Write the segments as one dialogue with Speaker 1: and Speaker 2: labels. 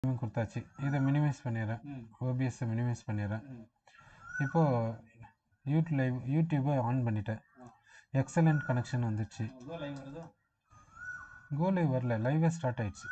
Speaker 1: கொடுத்தாச்சு. இதை மினிமைஸ் பண்ணிடுறேன். ஓபிஎஸ்ஸை மினிமைஸ் பண்ணிடுறேன். இப்போது யூடியூப்பை ஆன் பண்ணிட்டேன். எக்ஸலண்ட் கனெக்ஷன் வந்துச்சு. கோ லைவ் வரல, லைவே ஸ்டார்ட் ஆயிடுச்சு.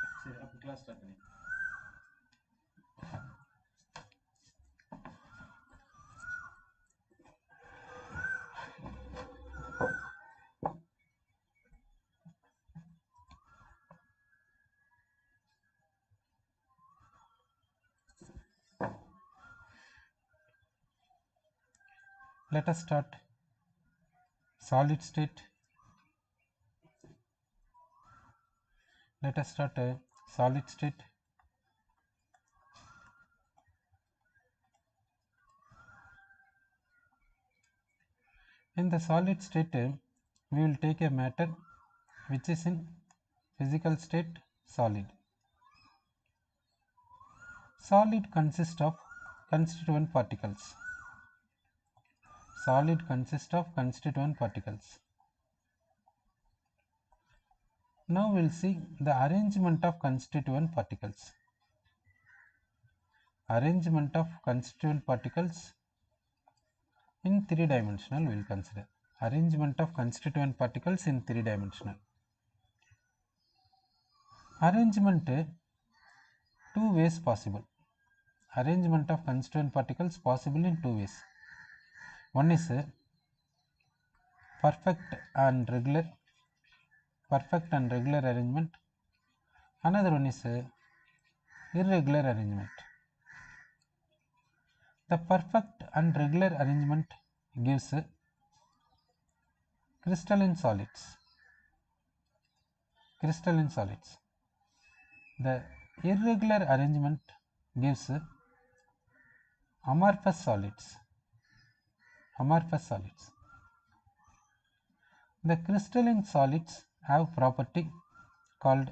Speaker 1: Let us start solid state. Let us start a solid state. In the solid state, we will take a matter which is in physical state solid. Solid consists of constituent particles. Solid consists of constituent particles. Now we will see the arrangement of constituent particles. Arrangement of constituent particles in 3-dimensional we will consider. Arrangement of constituent particles in 3-dimensional. Arrangement 2 ways possible. Arrangement of constituent particles possible in 2 ways. One is perfect and regular arrangement. Another one is irregular arrangement. The perfect and regular arrangement gives crystalline solids. The irregular arrangement gives amorphous solids. The crystalline solids have property called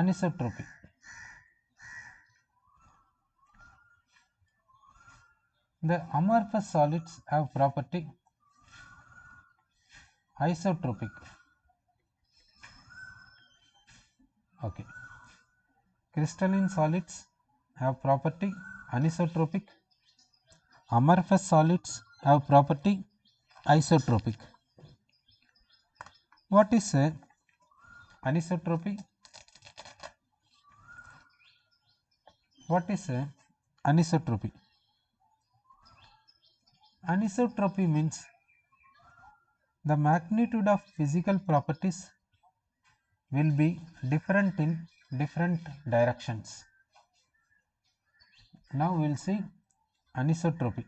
Speaker 1: anisotropy. The amorphous solids have property isotropic. Okay. Crystalline solids have property anisotropic. Amorphous solids have property isotropic. What is anisotropy? What is anisotropy? Anisotropy means the magnitude of physical properties will be different in different directions. Now we will see anisotropy.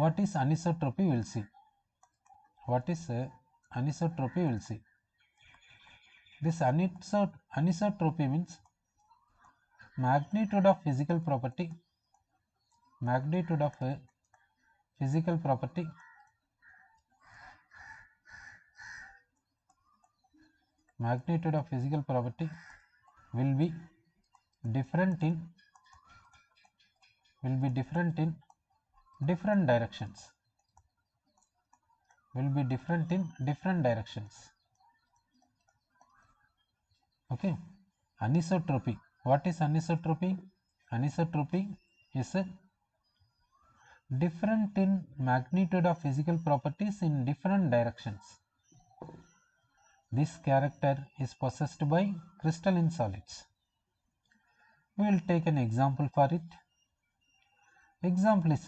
Speaker 1: What is anisotropy? We will see. What is anisotropy? We will see. This anisotropy means magnitude of physical property. Magnitude of physical property will be different in different directions. Okay. Anisotropy. What is anisotropy? Anisotropy is different in magnitude of physical properties in different directions. This character is possessed by crystalline solids. We will take an example for it. Example is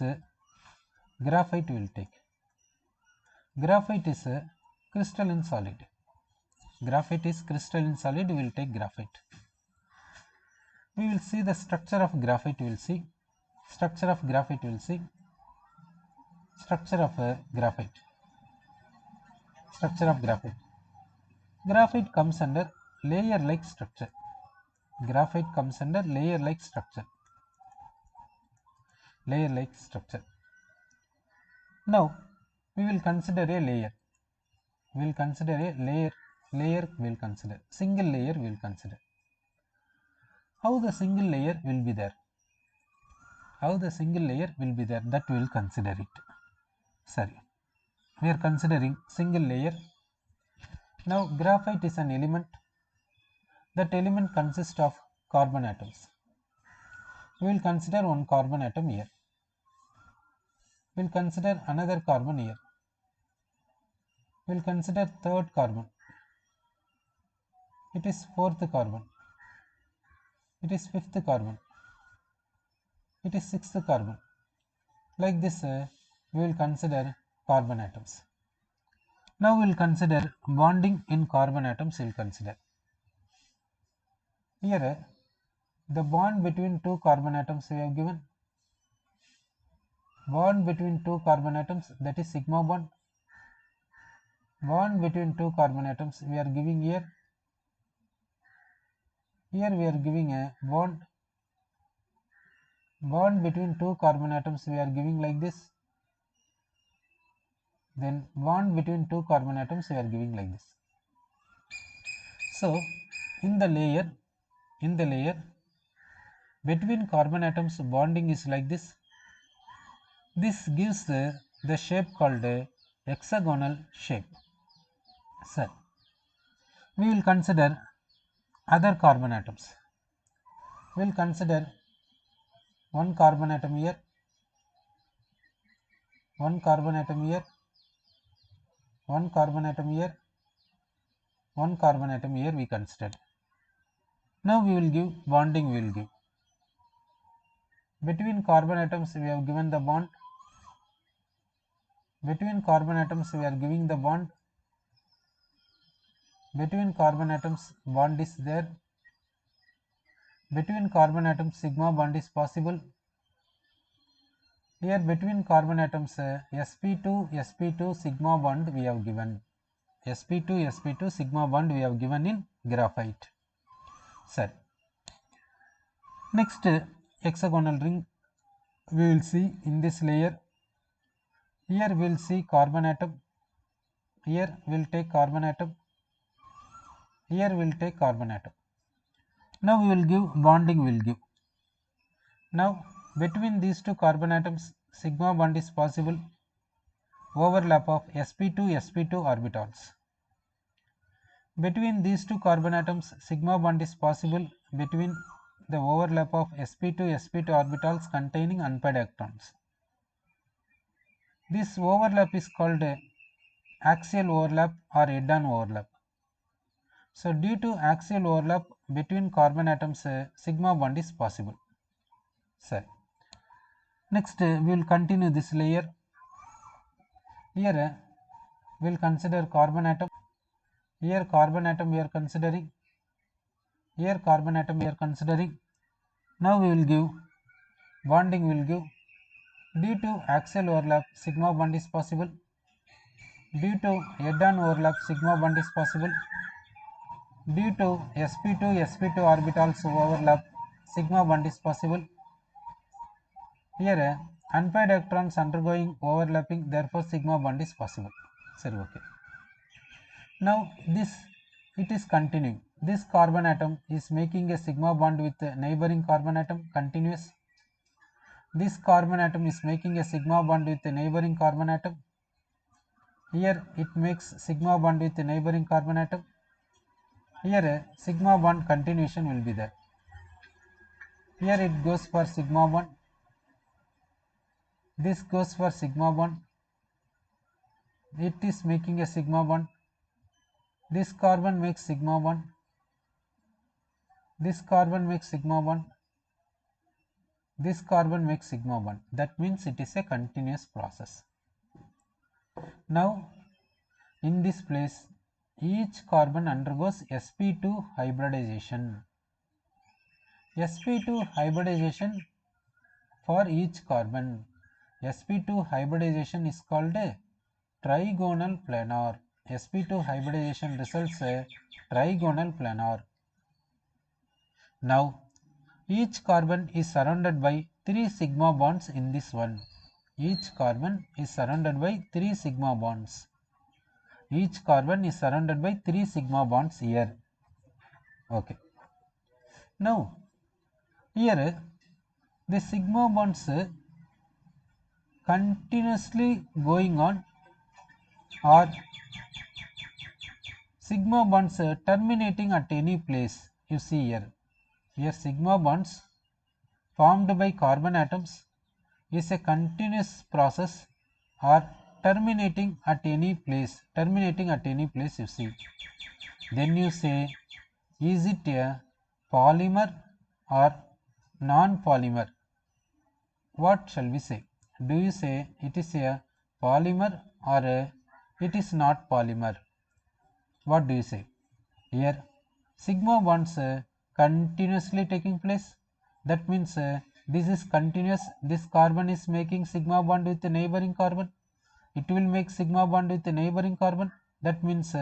Speaker 1: graphite. We will take. Graphite is a crystalline solid. Graphite is crystalline solid. We will take graphite. We will see the structure of graphite. We will see structure of graphite. We will see structure of graphite. Structure of graphite. Graphite comes under layer-like structure. Graphite comes under layer-like structure. Layer-like structure. Now we will consider a layer. We will consider a layer. Layer we will consider. Single layer we will consider. How the single layer will be there? How the single layer will be there? That we will consider it. Sorry. We are considering single layer. Now graphite is an element. That element consists of carbon atoms. We will consider one carbon atom here. We will consider another carbon here. We will consider third carbon. It is fourth carbon. It is fifth carbon. It is sixth carbon. Like this, we will consider carbon atoms. Now we will consider bonding in carbon atoms. We will consider here the bond between two carbon atoms we have given. Bond between two carbon atoms, that is sigma bond. Bond between two carbon atoms we are giving here. Here we are giving a bond. Bond between two carbon atoms we are giving like this. Then bond between two carbon atoms we are giving like this. So in the layer between carbon atoms bonding is like this. This gives the shape called a hexagonal shape. So we will consider other carbon atoms. We will consider one carbon atom here, one carbon atom here, one carbon atom here, one carbon atom here we considered. Now we will give bonding. We will give between carbon atoms we have given the bond. Between carbon atoms we are giving the bond. Between carbon atoms bond is there. Between carbon atoms sigma bond is possible. Here between carbon atoms sp2 sigma bond we have given. sp2 sigma bond we have given in graphite. Sir. Next hexagonal ring we will see in this layer. Here we will see carbon atom. Here we will take carbon atom. Here we will take carbon atom. Now we will give bonding. We will give. Now between these two carbon atoms sigma bond is possible. Overlap of sp2 orbitals. Between these two carbon atoms sigma bond is possible between the overlap of sp2 orbitals containing unpaired electrons. This overlap is called axial overlap or head-on overlap. So due to axial overlap between carbon atoms sigma bond is possible. Sir. Next we will continue this layer. Here we will consider carbon atom. Here carbon atom we are considering. Here carbon atom we are considering. Now we will give bonding. We will give. Due to axial overlap sigma bond is possible. Due to head-on overlap sigma bond is possible. Due to sp2 orbitals overlap sigma bond is possible. Here unpaired electrons undergoing overlapping, therefore sigma bond is possible. Sir, okay. Now it is continuing. This carbon atom is making a sigma bond with a neighboring carbon atom, continuous. This carbon atom is making a sigma bond with a neighboring carbon atom. Here it makes sigma bond with a neighboring carbon atom. Here sigma bond continuation will be there. Here it goes for sigma bond. This goes for sigma bond. It is making a sigma bond. This carbon makes sigma bond. This carbon makes sigma bond. This carbon makes sigma bond. That means it is a continuous process. Now in this place each carbon undergoes sp2 hybridization. sp2 hybridization for each carbon. sp2 hybridization is called a trigonal planar. sp2 hybridization results a trigonal planar. Now each carbon is surrounded by 3 sigma bonds in this one. Each carbon is surrounded by 3 sigma bonds. Each carbon is surrounded by 3 sigma bonds here. Okay. Now here the sigma bonds continuously going on, or sigma bonds terminating at any place you see here sigma bonds formed by carbon atoms is a continuous process or terminating at any place you see. Then you say, is it a polymer or non-polymer? What shall we say? Do you say it is a polymer or it is not polymer? What do you say? Here sigma bonds continuously taking place. That means this is continuous. This carbon is making sigma bond with the neighboring carbon. It will make sigma bond with the neighboring carbon. That means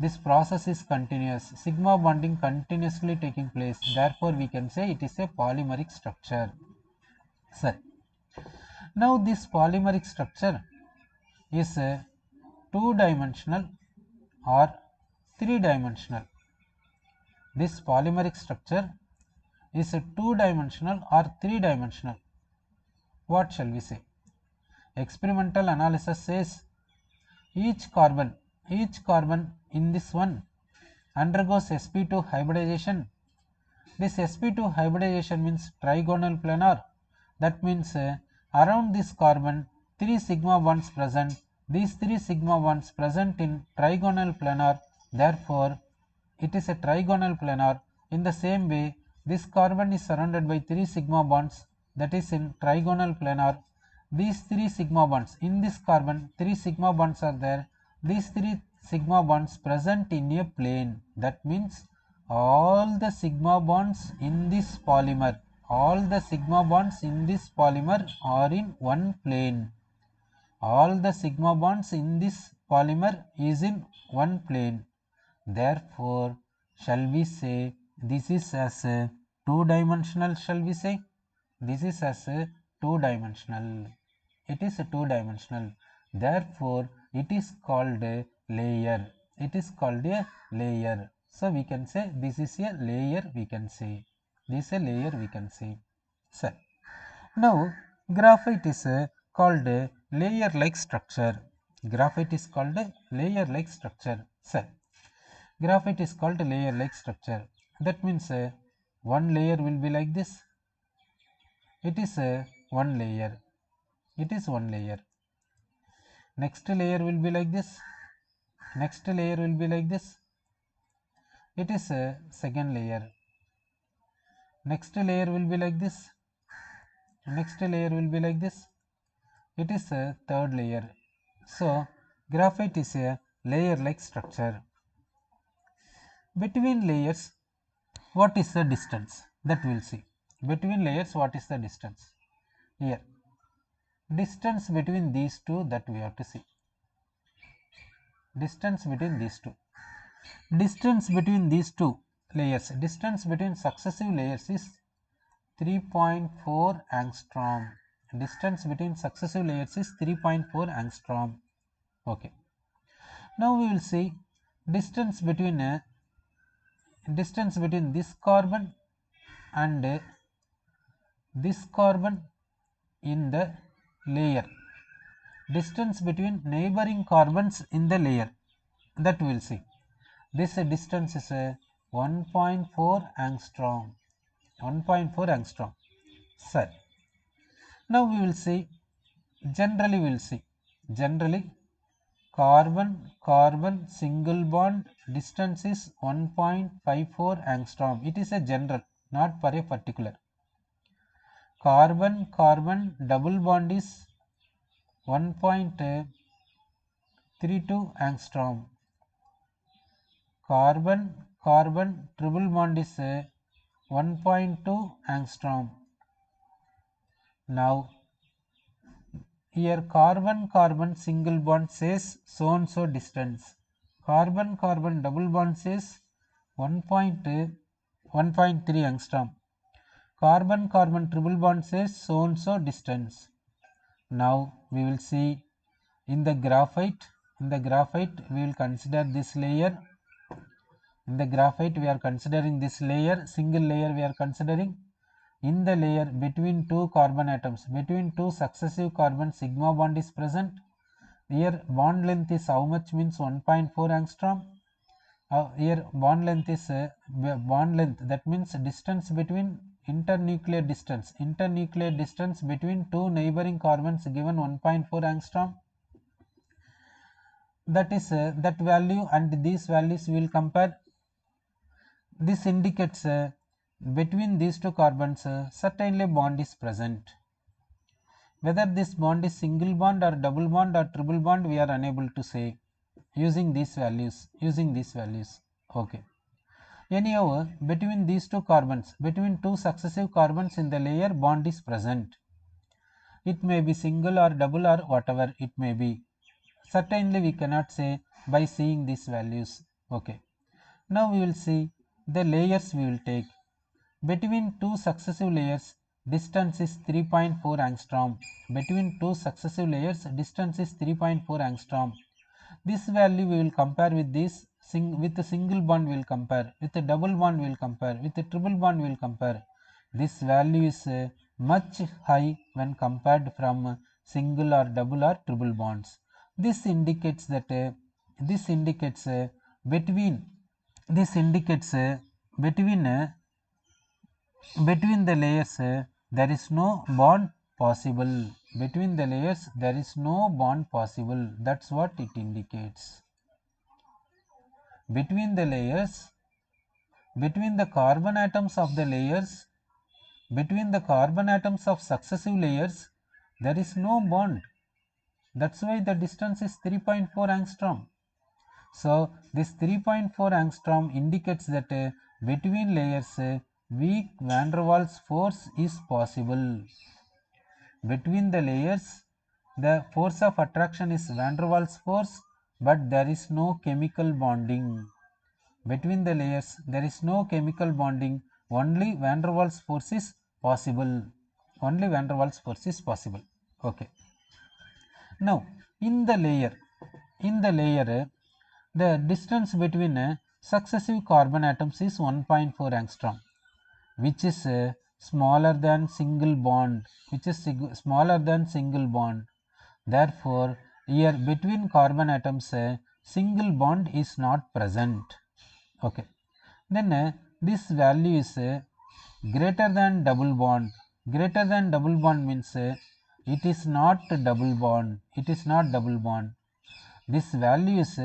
Speaker 1: this process is continuous. Sigma bonding continuously taking place. Therefore, we can say it is a polymeric structure. Sir, now this polymeric structure is two-dimensional or three-dimensional. This polymeric structure is a two-dimensional or three-dimensional. What shall we say? Experimental analysis says each carbon in this one undergoes sp2 hybridization. This sp2 hybridization means trigonal planar. That means around this carbon 3 sigma bonds present. These 3 sigma bonds present in trigonal planar. Therefore, it is a trigonal planar. In the same way, this carbon is surrounded by 3 sigma bonds, that is in trigonal planar. These 3 sigma bonds in this carbon, 3 sigma bonds are there. These 3 sigma bonds present in a plane. That means all the sigma bonds in this polymer, are in one plane. All the sigma bonds in this polymer is in one plane. Therefore, shall we say this is as a two-dimensional? Shall we say this is as a two-dimensional? It is a two-dimensional. Therefore, it is called a layer. It is called a layer. So we can say this is a layer. We can say this is a layer. We can say. So now graphite is called a layer-like structure. Graphite is called a layer-like structure. So graphite is called a layer-like structure. That means one layer will be like this. It is one layer. It is one layer. Next layer will be like this. Next layer will be like this. It is a second layer. Next layer will be like this. Next layer will be like this. It is a third layer. So graphite is a layer-like structure. Between layers, what is the distance? That we will see. Between layers, what is the distance? Here, distance between these two, that we have to see. Distance between these two. Distance between these two layers, distance between successive layers is 3.4 angstrom. Distance between successive layers is 3.4 angstrom. Okay. Now we will see distance between this carbon and this carbon in the layer. Distance between neighboring carbons in the layer, that we will see. This distance is 1.4 angstrom. 1.4 angstrom. Sir, now we will see. Generally, we will see. Generally, carbon single bond distance is 1.54 angstrom. It is a general, not for a particular. Carbon double bond is 1.32 angstrom. Carbon triple bond is 1.2 angstrom. Now here carbon single bond says so and so distance. Carbon double bond says 1.3 angstrom. Carbon triple bond says so and so distance. Now we will see in the graphite. In the graphite we will consider this layer. In the graphite we are considering this layer, single layer we are considering. In the layer between two carbon atoms, between two successive carbon, sigma bond is present. Here bond length is how much? Means 1.4 angstrom. here bond length is bond length, that means distance between internuclear distance between two neighboring carbons given 1.4 angstrom. That is that value, and these values we will compare. This indicates between these two carbons certainly bond is present. Whether this bond is single bond or double bond or triple bond, we are unable to say using these values. Okay. Anyhow, between these two carbons, between two successive carbons in the layer, bond is present. It may be single or double or whatever it may be. Certainly we cannot say by seeing these values. Okay. Now we will see the layers we will take. Between two successive layers, distance is 3.4 angstrom. Between two successive layers, distance is 3.4 angstrom. This value we will compare with this, with a single bond we will compare, with a double bond we will compare, with a triple bond we will compare. This value is much high when compared from single or double or triple bonds. This indicates that between between the layers there is no bond possible. Between the layers there is no bond possible. That's what it indicates. Between the layers, between the carbon atoms of the layers, between the carbon atoms of successive layers, there is no bond. That's why the distance is 3.4 angstrom. So this 3.4 angstrom indicates that between layers weak van der Waals force is possible. Between the layers, the force of attraction is van der Waals force, but there is no chemical bonding. Between the layers, there is no chemical bonding. Only van der Waals force is possible. Only van der Waals force is possible. Okay. Now, in the layer, the distance between successive carbon atoms is 1.4 angstrom, which is smaller than single bond, Therefore, here between carbon atoms, single bond is not present. Okay. Then this value is greater than double bond. Greater than double bond means it is not double bond. This value is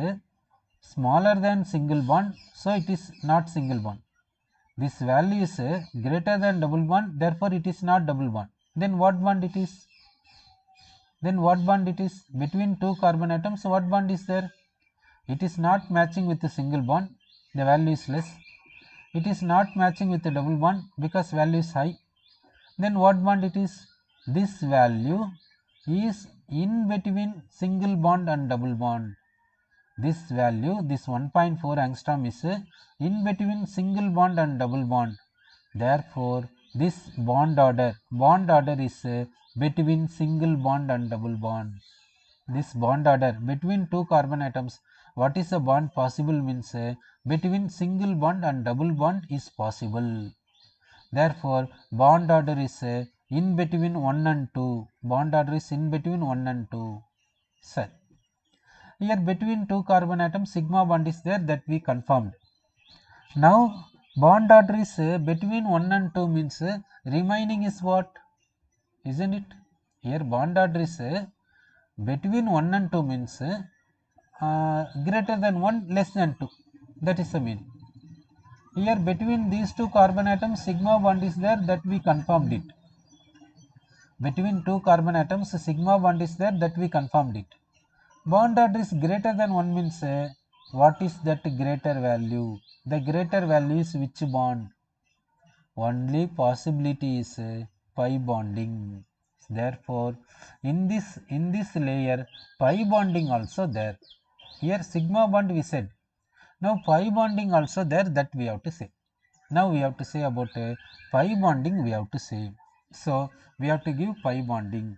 Speaker 1: smaller than single bond, so it is not single bond. This value is greater than double bond, therefore it is not double bond. Then what bond it is? Between two carbon atoms, what bond is there? It is not matching with the single bond, the value is less. It is not matching with the double bond because value is high. Then what bond it is? This value is in between single bond and double bond. This value, this 1.4 angstrom is in between single bond and double bond. Therefore, this bond order is between single bond and double bond. This bond order between two carbon atoms, what is a bond possible means between single bond and double bond is possible. Therefore, bond order is in between 1 and 2. Bond order is in between 1 and 2. Sir, here between two carbon atoms, sigma bond is there, that we confirmed. Now, bond order is between 1 and 2 means remaining is what? Isn't it? Here bond order is between 1 and 2 means greater than 1, less than 2. That is the meaning. Here between these two carbon atoms, sigma bond is there, that we confirmed it. Between two carbon atoms, sigma bond is there, that we confirmed it. Bond order is greater than 1 means what is that greater value? The greater value is which bond? Only possibility is pi bonding. Therefore, in this layer, pi bonding also there. Here sigma bond we said. Now pi bonding also there, that we have to say. Now we have to say about pi bonding, we have to say. So we have to give pi bonding.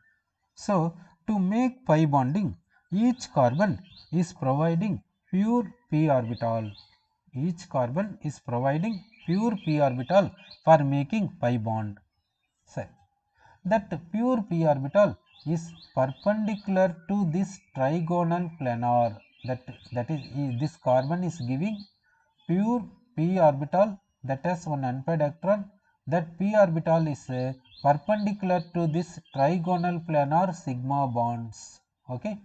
Speaker 1: So to make pi bonding, each carbon is providing pure p orbital. Each carbon is providing pure p orbital for making pi bond. So that pure p orbital is perpendicular to this trigonal planar. That is this carbon is giving pure p orbital, that has one unpaired electron, that p orbital is perpendicular to this trigonal planar sigma bonds. Okay,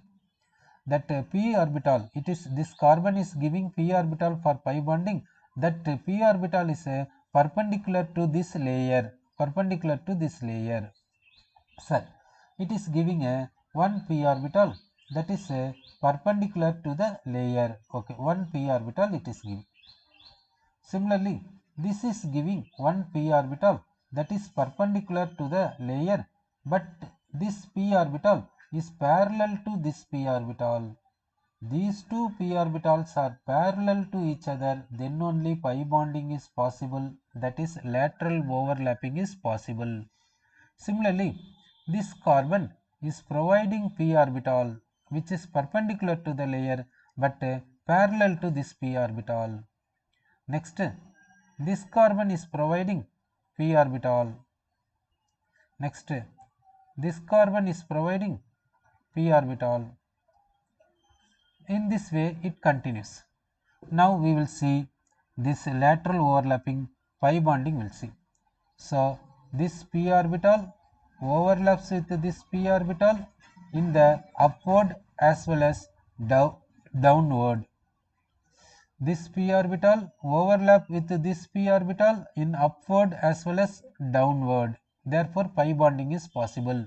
Speaker 1: that p orbital, it is this carbon is giving p orbital for pi bonding, that p orbital is perpendicular to this layer, sir, it is giving a one p orbital that is perpendicular to the layer. Okay, one p orbital it is giving. Similarly, this is giving one p orbital that is perpendicular to the layer, but this p orbital is parallel to this p orbital. These two p orbitals are parallel to each other, then only pi bonding is possible, that is lateral overlapping is possible. Similarly, this carbon is providing p orbital which is perpendicular to the layer but parallel to this p orbital. Next, this carbon is providing p orbital. Next, this carbon is providing p orbital. In this way it continues. Now we will see this lateral overlapping pi bonding will see. So this p orbital overlaps with this p orbital in the upward as well as downward. This p orbital overlap with this p orbital in upward as well as downward. Therefore pi bonding is possible.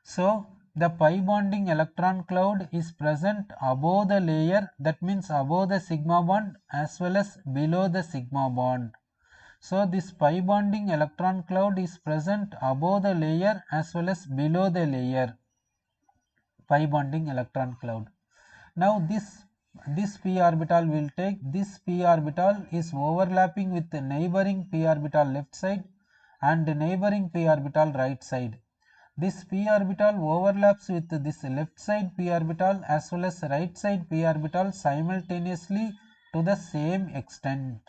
Speaker 1: So the pi bonding electron cloud is present above the layer, that means above the sigma bond as well as below the sigma bond. So this pi bonding electron cloud is present above the layer as well as below the layer, pi bonding electron cloud. Now this p orbital will take, this p orbital is overlapping with the neighboring p orbital left side and neighboring p orbital right side. This p orbital overlaps with this left side p orbital as well as right side p orbital simultaneously to the same extent.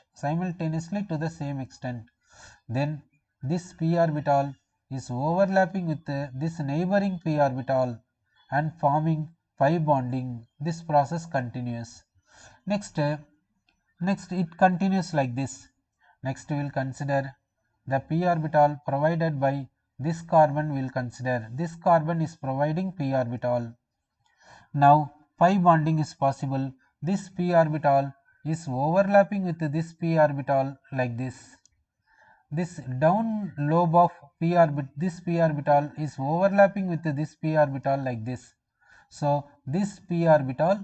Speaker 1: Then this p orbital is overlapping with this neighboring p orbital and forming pi bonding. This process continues. Next it continues like this. Next we will consider the p orbital provided by this carbon. We will consider this carbon is providing p orbital. Now pi bonding is possible. This p orbital is overlapping with this p orbital like this. This down lobe of this p orbital is overlapping with this p orbital like this. So this p orbital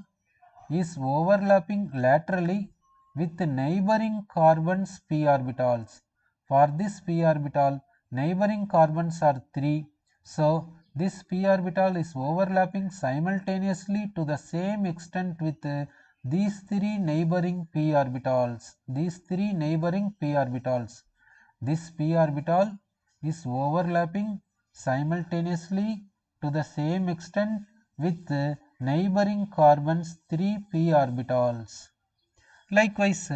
Speaker 1: is overlapping laterally with neighboring carbons p orbitals. For this p orbital, neighboring carbons are 3. So this p orbital is overlapping simultaneously to the same extent with these 3 neighboring p orbitals. This p orbital is overlapping simultaneously to the same extent with neighboring carbons 3 p orbitals. Likewise,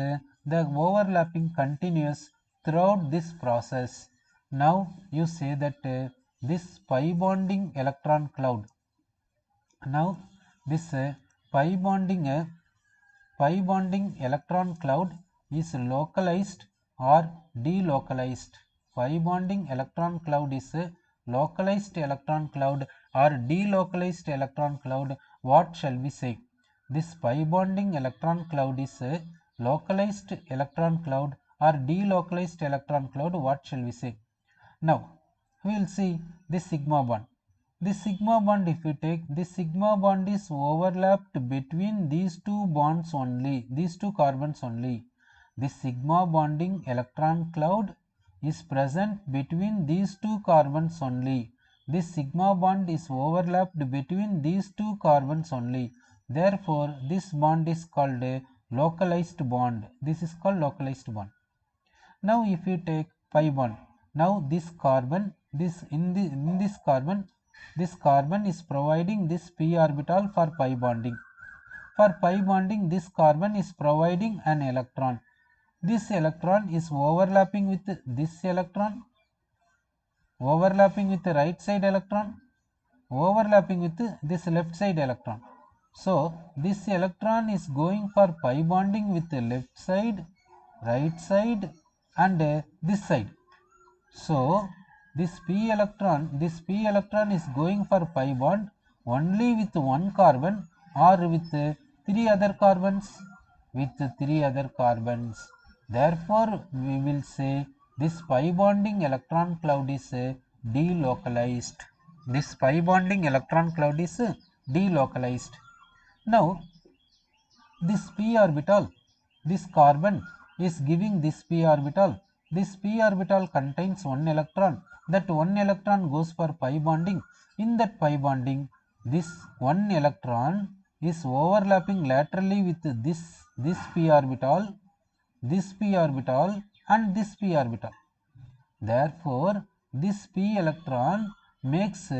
Speaker 1: the overlapping continues throughout this process. Now you say that this pi bonding electron cloud. Now this pi bonding electron cloud is localized or delocalized. Pi bonding electron cloud is a localized electron cloud or delocalized electron cloud. What shall we say? This pi bonding electron cloud is a localized electron cloud or delocalized electron cloud. What shall we say? Now we will see this sigma bond. This sigma bond, if you take, this sigma bond is overlapped between these two bonds only, these two carbons only. This sigma bonding electron cloud is present between these two carbons only. This sigma bond is overlapped between these two carbons only. Therefore, this bond is called a localized bond. This is called localized bond. Now, if you take pi bond, now this carbon, this carbon is providing this p orbital for pi bonding. For pi bonding, this carbon is providing an electron. This electron is overlapping with this electron, overlapping with the right side electron, overlapping with this left side electron. So this electron is going for pi bonding with the left side, right side and this side. So this p electron is going for pi bond only with one carbon or with three other carbons, Therefore we will say this pi bonding electron cloud is delocalized. Now this p orbital, this carbon is giving this p orbital. This p orbital contains one electron. That one electron goes for pi bonding. In that pi bonding, this one electron is overlapping laterally with this p orbital, and this p orbital. Therefore this p electron makes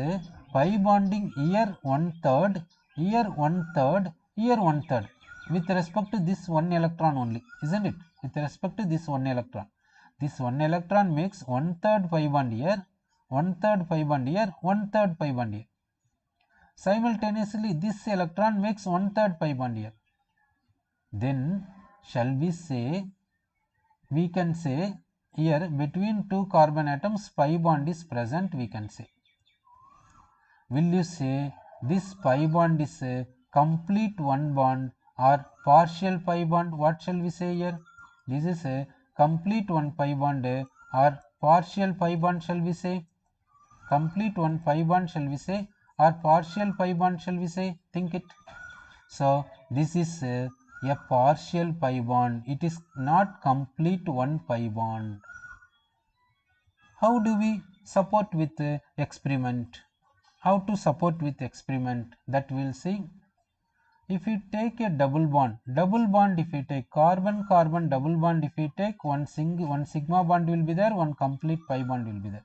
Speaker 1: pi bonding here one third, here one third, here one third with respect to this one electron only, isn't it? With respect to this one electron, this one electron makes one third pi bond here, one third pi bond here, one third pi bond here. Simultaneously this electron makes one third pi bond here. Then shall we say, we can say here between two carbon atoms pi bond is present, we can say. Will you say this pi bond is a complete one bond or partial pi bond? What shall we say here? This is a complete one pi bond or partial pi bond, shall we say? Complete one pi bond shall we say or partial pi bond shall we say? Think it. So this is a partial pi bond. It is not complete one pi bond. How do we support with experiment? How to support with experiment, that we will see. If you take a double bond, if you take carbon double bond, if you take one sigma bond will be there, one complete pi bond will be there.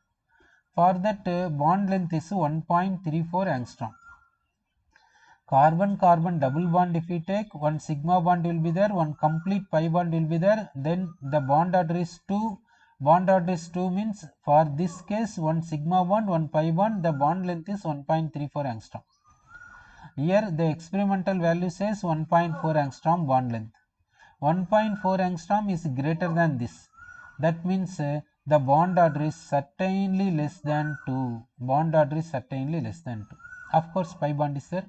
Speaker 1: For that bond length is 1.34 angstrom. Carbon double bond, if we take one sigma bond will be there, one complete pi bond will be there, then the bond order is 2. Bond order is 2 means for this case one sigma bond, one pi bond, the bond length is 1.34 angstrom. Here the experimental value says 1.4 angstrom bond length. 1.4 angstrom is greater than this. That means the bond order is certainly less than 2. Bond order is certainly less than 2. Of course pi bond is there.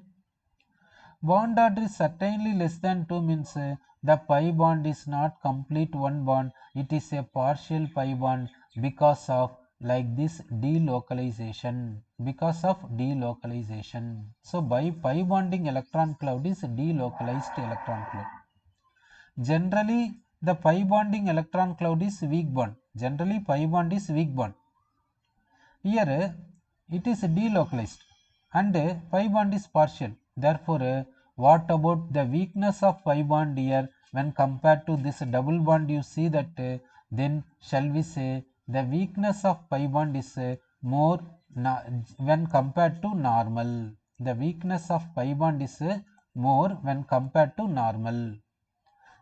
Speaker 1: Bond order is certainly less than 2 means the pi bond is not complete one bond, it is a partial pi bond because of like this delocalization. So by pi bonding electron cloud is delocalized electron cloud. Generally the pi bonding electron cloud is weak bond. Here it is delocalized and pi bond is partial. Therefore what about the weakness of pi bond here when compared to this double bond? You see that then shall we say the weakness of pi bond is more when compared to normal. The weakness of pi bond is more when compared to normal.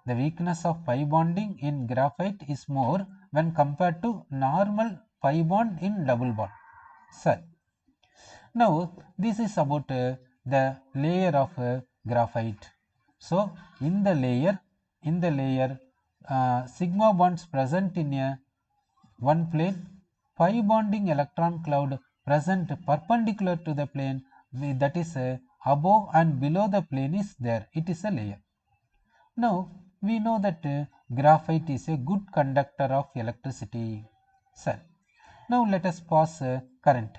Speaker 1: The weakness of pi bonding in graphite is more when compared to normal pi bond in double bond. Sir, now this is about the layer of graphite. So in the layer sigma bonds present in a one plane, pi bonding electron cloud present perpendicular to the plane, that is above and below the plane is there. It is a layer. Now we know that graphite is a good conductor of electricity. Sir, now let us pass current.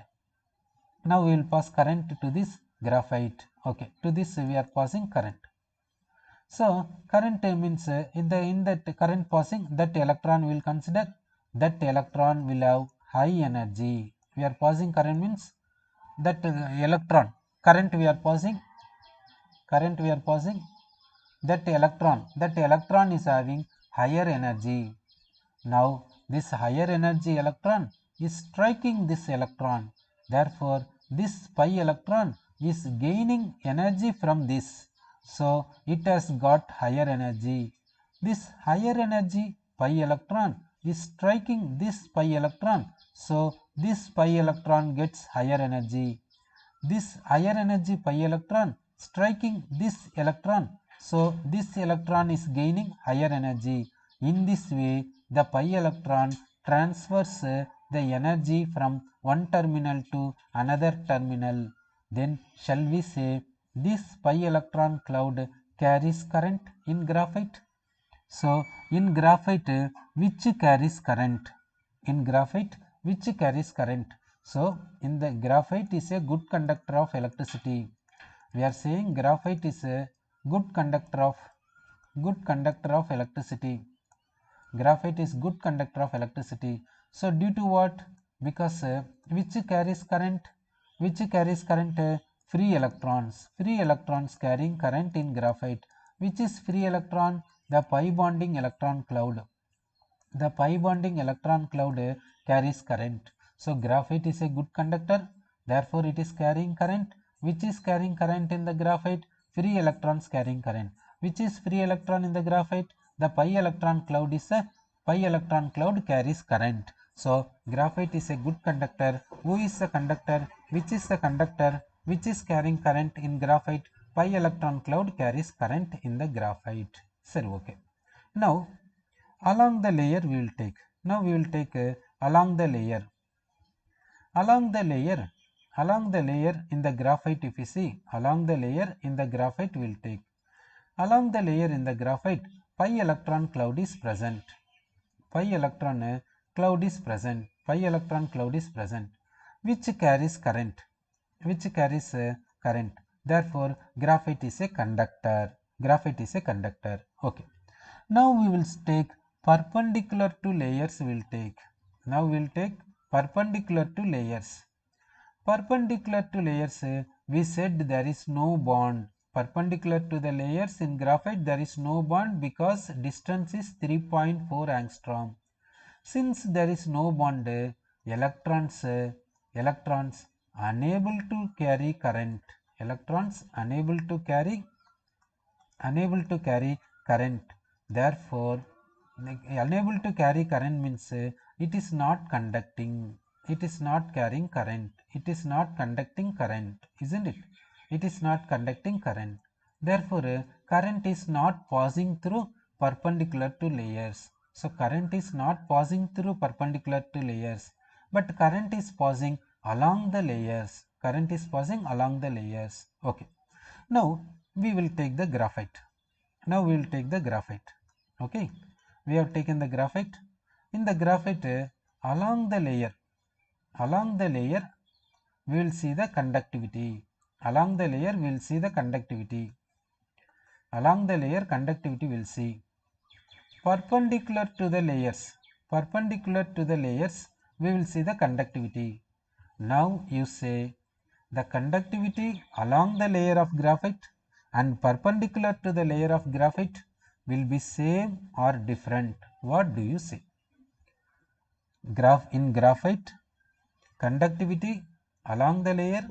Speaker 1: Now we will pass current to this graphite. Okay, to this we are passing current. So current means in that current passing, that electron will consider, that electron will have high energy. We are passing current means that electron current we are passing, that electron is having higher energy. Now this higher energy electron is striking this electron. Therefore this pi electron is gaining energy from this. So it has got higher energy. This higher energy pi electron is striking this pi electron. So this pi electron gets higher energy. This higher energy pi electron striking this electron. So this electron is gaining higher energy. In this way, the pi electron transfers the energy from one terminal to another terminal. Then shall we say this pi electron cloud carries current in graphite? So in graphite, which carries current? In graphite, which carries current? So in the graphite is a good conductor of electricity. We are saying graphite is a good conductor of electricity. Graphite is good conductor of electricity. So due to what? Because which carries current? Which carries current? Free electrons. Free electrons carrying current in graphite. Which is free electron? The pi bonding electron cloud. The pi bonding electron cloud carries current. So graphite is a good conductor. Therefore it is carrying current. Which is carrying current in the graphite? Free electrons carrying current. Which is free electron in the graphite? The pi electron cloud is a pi electron cloud carries current. So graphite is a good conductor. Who is the conductor? Which is the conductor? Which is carrying current in graphite? Pi electron cloud carries current in the graphite. Sir, okay. Now along the layer we will take. Now we will take along the layer. Along the layer in the graphite, if you see, along the layer in the graphite we will take. Along the layer in the graphite, pi electron cloud is present. Pi electron cloud is present. Pi electron cloud is present. Which carries current? Which carries current? Therefore, graphite is a conductor. Graphite is a conductor. Okay. Now we will take perpendicular to layers. We will take. Now we will take perpendicular to layers. Perpendicular to layers, we said there is no bond. Perpendicular to the layers in graphite, there is no bond because distance is 3.4 angstrom. Since there is no bond, electrons unable to carry current. Electrons unable to carry current. Therefore, unable to carry current means it is not conducting. It is not carrying current. It is not conducting current, isn't it? It is not conducting current. Therefore, current is not passing through perpendicular to layers. So current is not passing through perpendicular to layers, but current is passing along the layers. Current is passing along the layers. Okay. Now we will take the graphite. Now we will take the graphite. Okay. We have taken the graphite. In the graphite, along the layer, we will see the conductivity. Along the layer, we will see the conductivity. Along the layer, conductivity we will see. Perpendicular to the layers, we will see the conductivity. Now you say the conductivity along the layer of graphite and perpendicular to the layer of graphite will be same or different. What do you say? In graphite, conductivity along the layer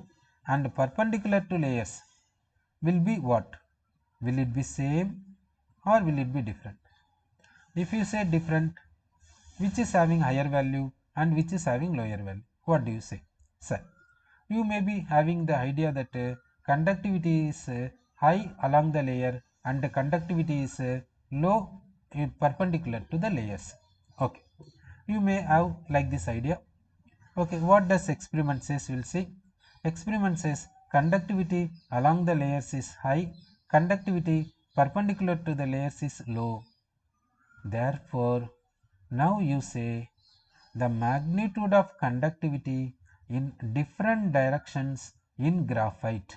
Speaker 1: and perpendicular to layers will be what? Will it be same or will it be different? If you say different, which is having higher value and which is having lower value? What do you say? Sir, you may be having the idea that conductivity is high along the layer and the conductivity is low perpendicular to the layers. Okay, you may have like this idea. Okay, what does experiment says? We'll see. Experiment says conductivity along the layers is high, conductivity perpendicular to the layers is low. Therefore, now you say the magnitude of conductivity in different directions in graphite.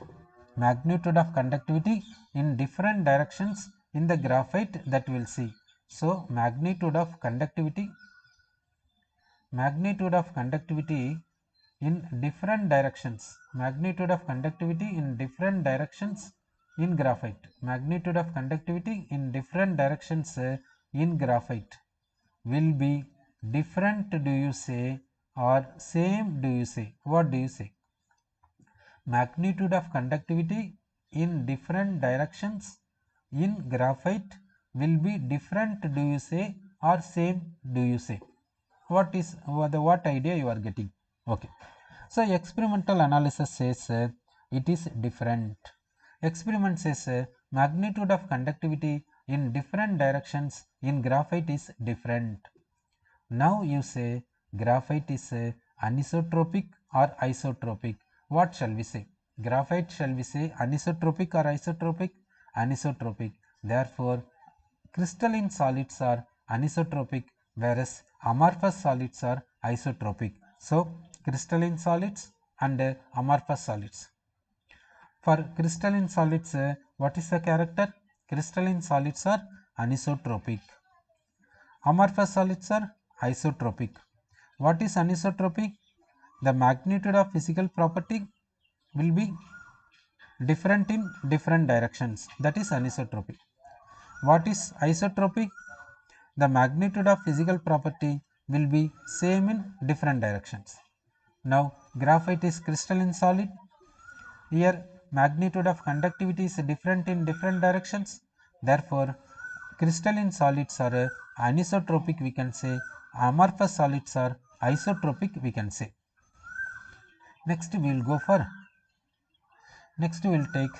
Speaker 1: Magnitude of conductivity in different directions in the graphite, that we'll see. So magnitude of conductivity in different directions. Magnitude of conductivity in different directions in graphite. Magnitude of conductivity in different directions in graphite will be different, do you say, or same, do you say? What do you say? Magnitude of conductivity in different directions in graphite will be different, do you say, or same, do you say? What is what idea you are getting? Okay. So experimental analysis says it is different. Experiment says magnitude of conductivity in different directions in graphite is different. Now you say graphite is anisotropic or isotropic. What shall we say? Graphite, shall we say anisotropic or isotropic? Anisotropic. Therefore, crystalline solids are anisotropic, whereas amorphous solids are isotropic. So, crystalline solids and amorphous solids. For crystalline solids, what is the character? Crystalline solids are anisotropic. Amorphous solids are isotropic. What is anisotropic? The magnitude of physical property will be different in different directions. That is anisotropic. What is isotropic? The magnitude of physical property will be same in different directions. Now, graphite is crystalline solid. Here, magnitude of conductivity is different in different directions. Therefore, crystalline solids are anisotropic, we can say. Amorphous solids are isotropic, we can say. Next, we will go for, next we will take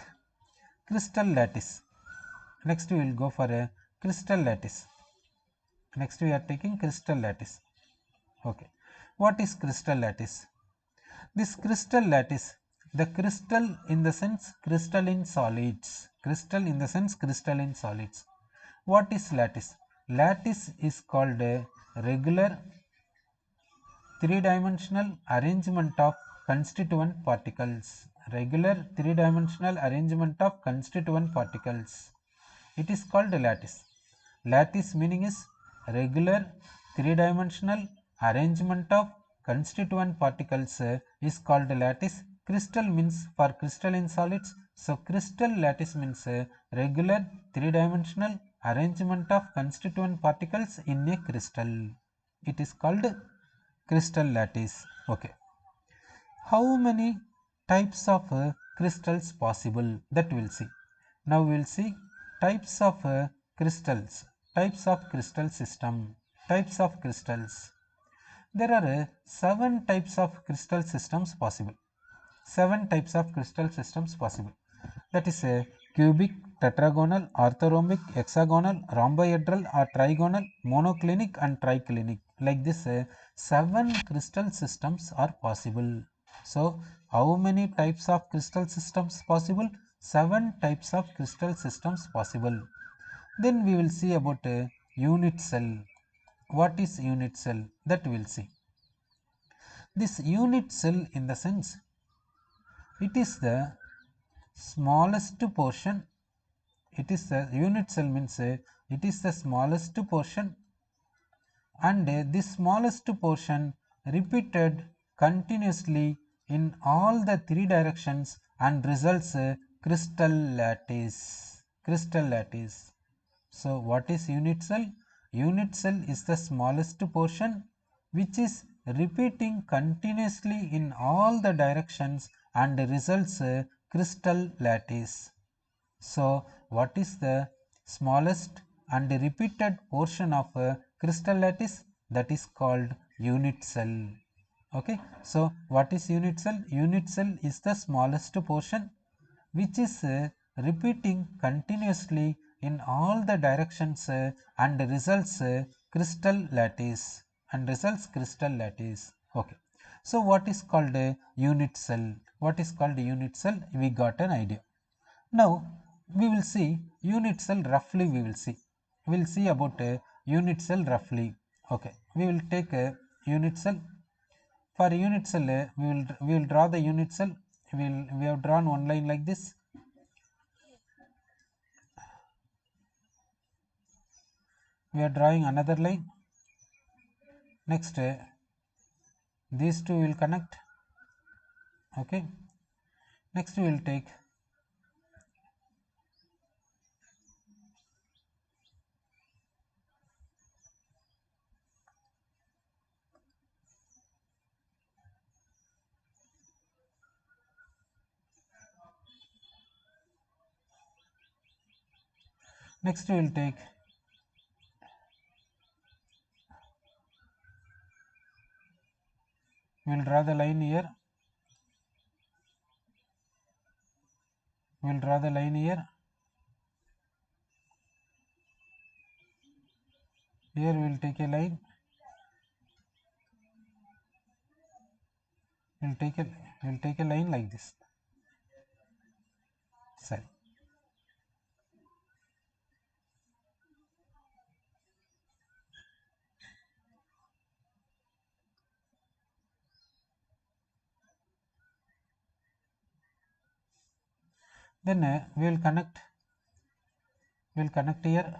Speaker 1: crystal lattice. Next, we will go for a crystal lattice. Next, we are taking crystal lattice. Okay. What is crystal lattice? This crystal lattice, the crystal in the sense crystalline solids. Crystal in the sense crystalline solids. What is lattice? Lattice is called a regular three-dimensional arrangement of constituent particles. Regular three-dimensional arrangement of constituent particles. It is called lattice. Lattice meaning is regular three-dimensional arrangement of constituent particles is called lattice. Crystal means for crystalline solids. So, crystal lattice means regular three-dimensional arrangement of constituent particles in a crystal. It is called crystal lattice. Okay. How many types of crystals possible? That we will see. Now we will see types of crystals, types of crystal system, types of crystals. There are 7 types of crystal systems possible. 7 types of crystal systems possible. That is cubic, tetragonal, orthorhombic, hexagonal, rhombohedral or trigonal, monoclinic and triclinic. Like this 7 crystal systems are possible. So, how many types of crystal systems possible? 7 types of crystal systems possible. Then we will see about a unit cell. What is unit cell? That we will see. This unit cell in the sense, it is the smallest portion. It is the unit cell means it is the smallest portion, and this smallest portion repeated continuously in all the 3 directions and results crystal lattice. Crystal lattice. So, what is unit cell? Unit cell is the smallest portion which is repeating continuously in all the directions and results crystal lattice. So, what is the smallest and repeated portion of crystal lattice? That is called unit cell. Okay. So, what is unit cell? Unit cell is the smallest portion which is repeating continuously in all the directions and results crystal lattice and results crystal lattice. Okay. So, what is called a unit cell? What is called a unit cell? We got an idea. Now, we will see unit cell roughly. We will see about a unit cell roughly. Okay. We will take a unit cell. For a unit cell, we will draw the unit cell. We have drawn one line like this. We are drawing another line. Next, these two will connect. Okay. Next, we will take next we will take we will draw the line here. We will draw the line here. Here we will take a line. We will take a line like this. Sorry. Then we will connect. We will connect here.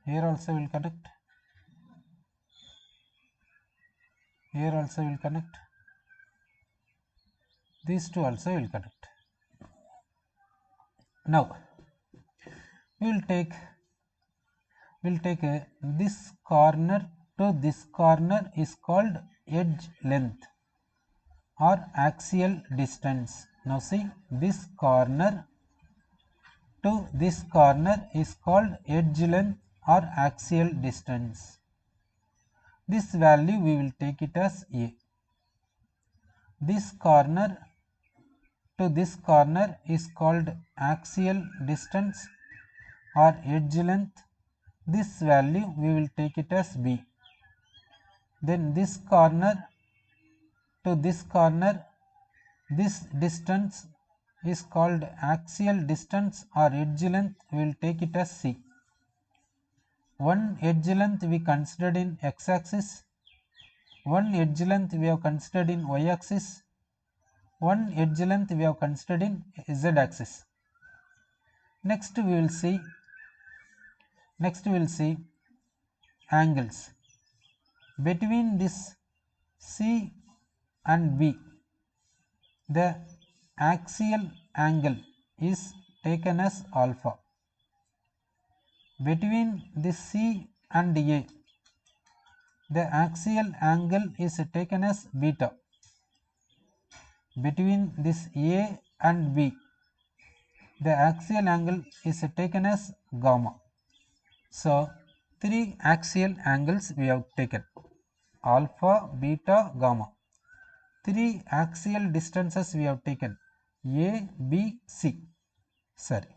Speaker 1: Here also we will connect. Here also we will connect. These two also will connect. Now we will take this corner to this corner is called edge length or axial distance. Now see, this corner to this corner is called edge length or axial distance. This value we will take it as A. This corner to this corner is called axial distance or edge length. This value we will take it as B. Then this corner to this corner, this distance is called axial distance or edge length. We will take it as C. One edge length we considered in x-axis, one edge length we have considered in y-axis, one edge length we have considered in z-axis. Next we will see angles between this C and B. The axial angle is taken as alpha. Between this C and A, the axial angle is taken as beta. Between this A and B, the axial angle is taken as gamma. So, three axial angles we have taken: alpha, beta, gamma. Three axial distances we have taken: A, B, C. Sorry.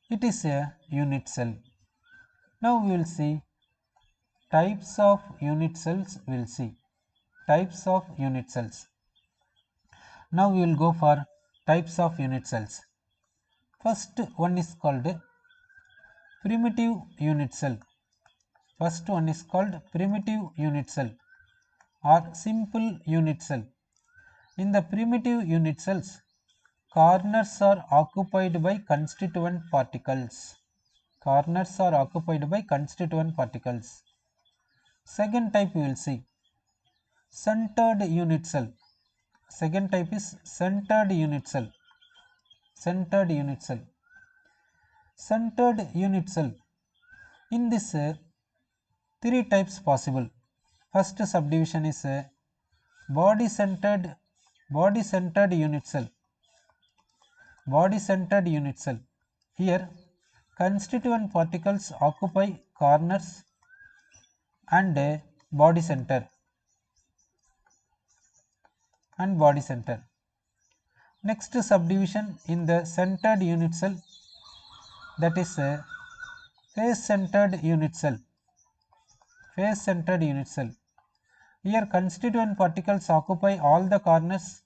Speaker 1: It is a unit cell. Now we will see types of unit cells. We will see types of unit cells. Now we will go for types of unit cells. First one is called primitive unit cell. First one is called primitive unit cell or simple unit cell. In the primitive unit cells, corners are occupied by constituent particles. Corners are occupied by constituent particles. Second type we will see centered unit cell. Second type is centered unit cell. Centered unit cell. Centered unit cell. In this three types possible. First subdivision is body centered unit cell. Body centered unit cell. Here constituent particles occupy corners and body center and body center. Next subdivision in the centered unit cell, that is face centered unit cell. Face centered unit cell. Here constituent particles occupy all the corners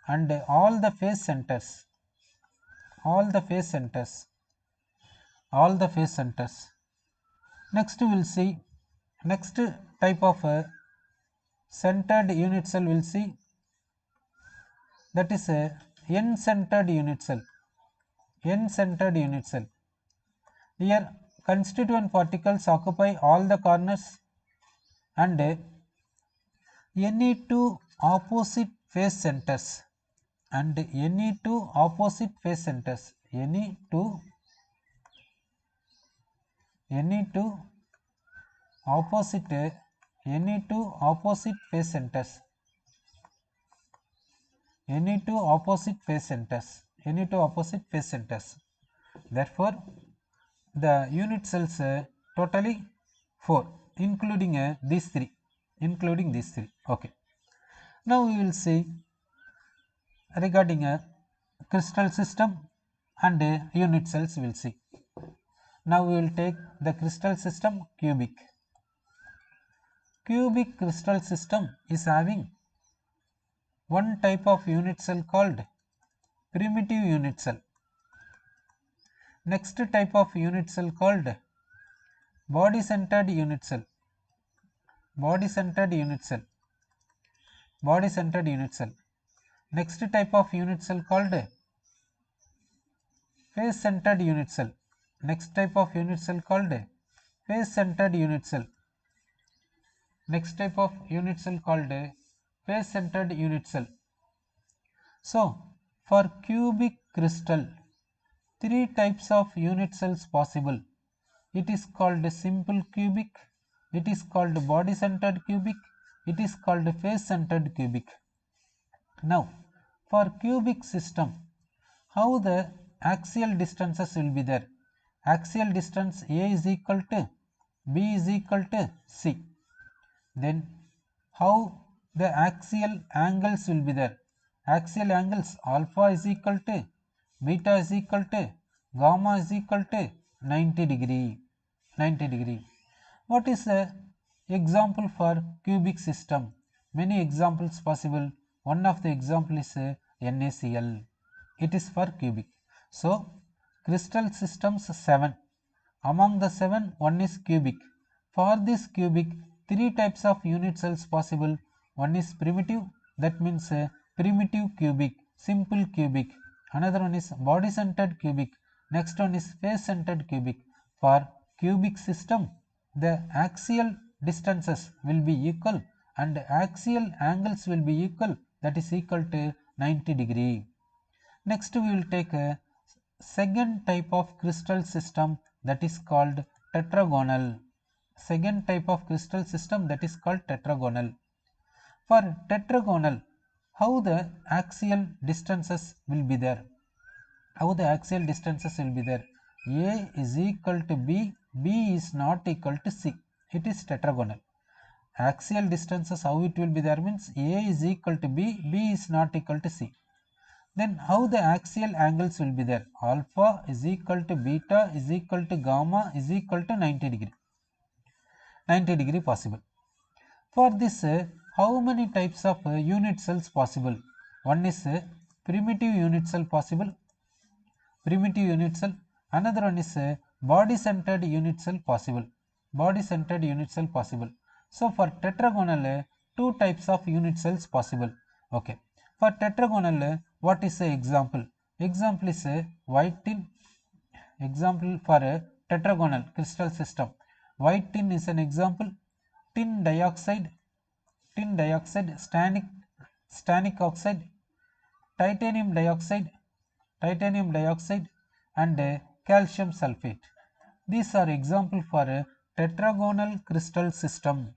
Speaker 1: and all the face centers. All the face centers. All the face centers. Next we will see next type of centered unit cell we will see, that is n-centered unit cell. N-centered unit cell. Here constituent particles occupy all the corners and any two opposite face centers and any two opposite face centers. Any two opposite face centers. Any two opposite face centers. Any two opposite face centers. Therefore, the unit cells totally 4, including these three. Okay. Now we will see regarding a crystal system and unit cells we will see. Now we will take the crystal system cubic. Cubic crystal system is having one type of unit cell called primitive unit cell. Next type of unit cell called body centered unit cell. Body centered unit cell. Body centered unit cell. Next type of unit cell called face centered unit cell. Next type of unit cell called face centered unit cell. Next type of unit cell called face centered unit cell. So, for cubic crystal, three types of unit cells possible. It is called simple cubic, it is called body centered cubic, it is called face centered cubic. Now, for cubic system, how the axial distances will be there? Axial distance A is equal to B is equal to C. Then how the axial angles will be there? Axial angles alpha is equal to beta is equal to gamma is equal to 90 degree. 90 degree. What is the example for cubic system? Many examples possible. One of the example is NaCl. It is for cubic. So crystal systems 7. Among the 7, one is cubic. For this cubic, three types of unit cells possible. One is primitive, that means primitive cubic, simple cubic. Another one is body centered cubic. Next one is face centered cubic. For cubic system, the axial distances will be equal and axial angles will be equal, that is equal to 90 degree. Next we will take a second type of crystal system, that is called tetragonal. Second type of crystal system, that is called tetragonal. For tetragonal, how the axial distances will be there? How the axial distances will be there? A is equal to B, B is not equal to C. It is tetragonal. Axial distances, how it will be there means A is equal to B, B is not equal to C. Then how the axial angles will be there? Alpha is equal to beta is equal to gamma is equal to 90 degree. 90 degree possible. For this, how many types of unit cells possible? One is primitive unit cell possible. Primitive unit cell. Another one is body centered unit cell possible. Body centered unit cell possible. So for tetragonal, two types of unit cells possible. Okay. For tetragonal, what is the example? Example is white tin. Example for a tetragonal crystal system. White tin is an example. Tin dioxide, stannic oxide, titanium dioxide, and calcium sulfate. These are example for a tetragonal crystal system.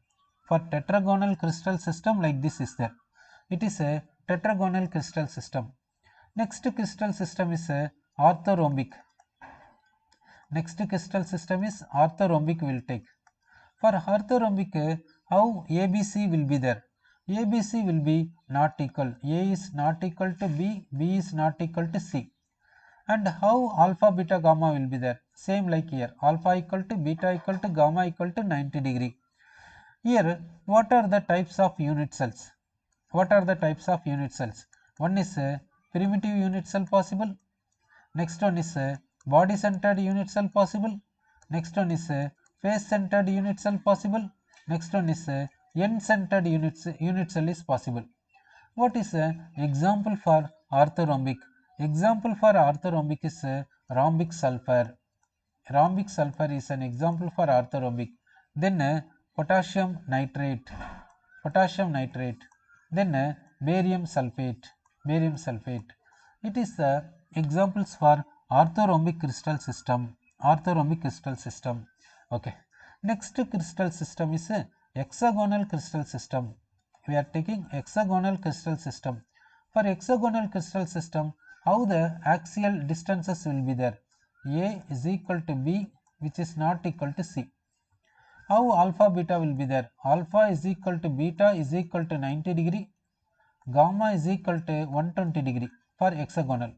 Speaker 1: For tetragonal crystal system, like this is there. It is a tetragonal crystal system. Next crystal system is a orthorhombic. Next crystal system is orthorhombic we will take. For orthorhombic, how ABC will be there? ABC will be not equal. A is not equal to B, B is not equal to C. And how alpha, beta, gamma will be there? Same like here. Alpha equal to beta equal to gamma equal to 90 degree. Here, what are the types of unit cells? What are the types of unit cells? One is primitive unit cell possible. Next one is body centered unit cell possible. Next one is face centered unit cell possible. Next one is end centered unit cell is possible. What is example for orthorhombic? Example for orthorhombic is rhombic sulfur. Rhombic sulfur is an example for orthorhombic. Then potassium nitrate. Potassium nitrate. Then barium sulfate. Barium sulfate. It is the examples for orthorhombic crystal system. Orthorhombic crystal system. Okay. Next crystal system is a hexagonal crystal system. We are taking hexagonal crystal system. For hexagonal crystal system, how the axial distances will be there? A is equal to B, which is not equal to C. How alpha beta will be there? Alpha is equal to beta is equal to 90 degree. gamma is equal to 120 degree for hexagonal.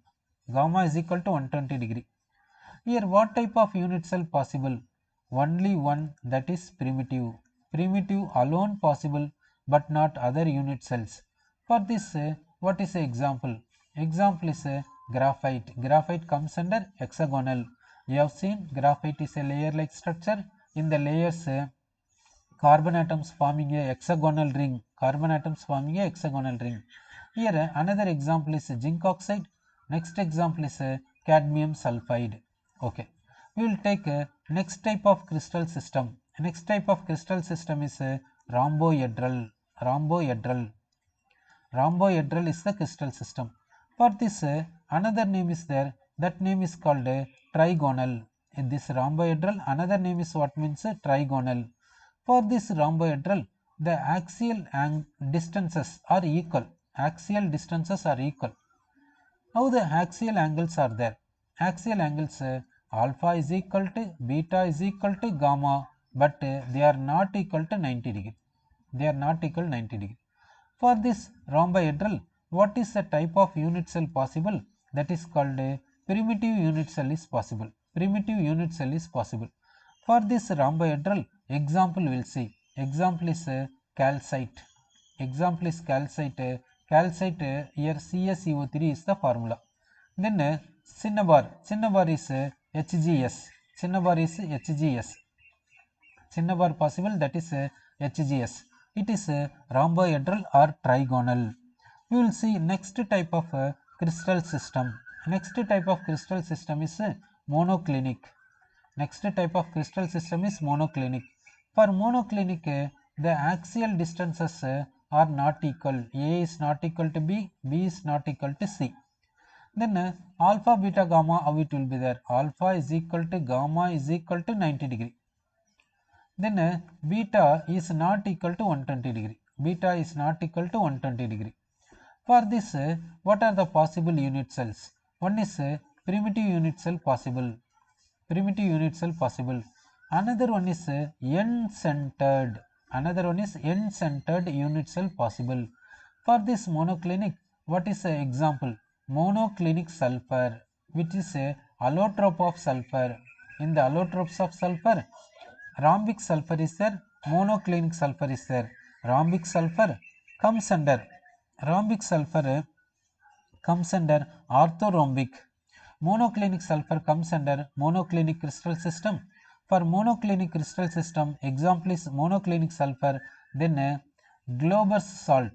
Speaker 1: Gamma is equal to 120 degree. Here what type of unit cell possible? Only one, that is primitive. Primitive alone possible but not other unit cells. For this what is the example? Example is graphite. Graphite comes under hexagonal. You have seen graphite is a layer like structure. In the layers carbon atoms forming a hexagonal ring. Carbon atoms forming a hexagonal ring. Here another example is zinc oxide. Next example is cadmium sulfide. Okay. We will take next type of crystal system. Next type of crystal system is rhombohedral. Rhombohedral. Rhombohedral is the crystal system. For this another name is there. That name is called trigonal. In this rhombohedral, another name is what means trigonal. For this rhombohedral, the axial distances are equal. Axial distances are equal. How the axial angles are there? Axial angles alpha is equal to beta is equal to gamma, but they are not equal to 90 degree. They are not equal to 90 degree. For this rhombohedral, what is the type of unit cell possible? That is called a primitive unit cell is possible. Primitive unit cell is possible. For this rhombohedral, example we will see. Example is calcite. Example is calcite. Calcite here CaCO3 is the formula. Then cinnabar. Cinnabar is HGS. Cinnabar is HGS. Cinnabar possible, that is HGS. It is rhombohedral or trigonal. We will see next type of crystal system. Next type of crystal system is monoclinic. Next type of crystal system is monoclinic. For monoclinic, the axial distances are not equal. A is not equal to B, B is not equal to C. Then alpha, beta, gamma, how it will be there? Alpha is equal to gamma is equal to 90 degree. Then beta is not equal to 120 degree. Beta is not equal to 120 degree. For this, what are the possible unit cells? One is primitive unit cell possible. Primitive unit cell possible. Another one is n-centered. Another one is n-centered unit cell possible. For this monoclinic, what is the example? Monoclinic sulfur, which is a allotrope of sulfur. In the allotropes of sulfur, rhombic sulfur is there, monoclinic sulfur is there. Rhombic sulfur comes under orthorhombic. Monoclinic sulfur comes under monoclinic crystal system. For monoclinic crystal system, example is monoclinic sulfur. Then Glauber's salt.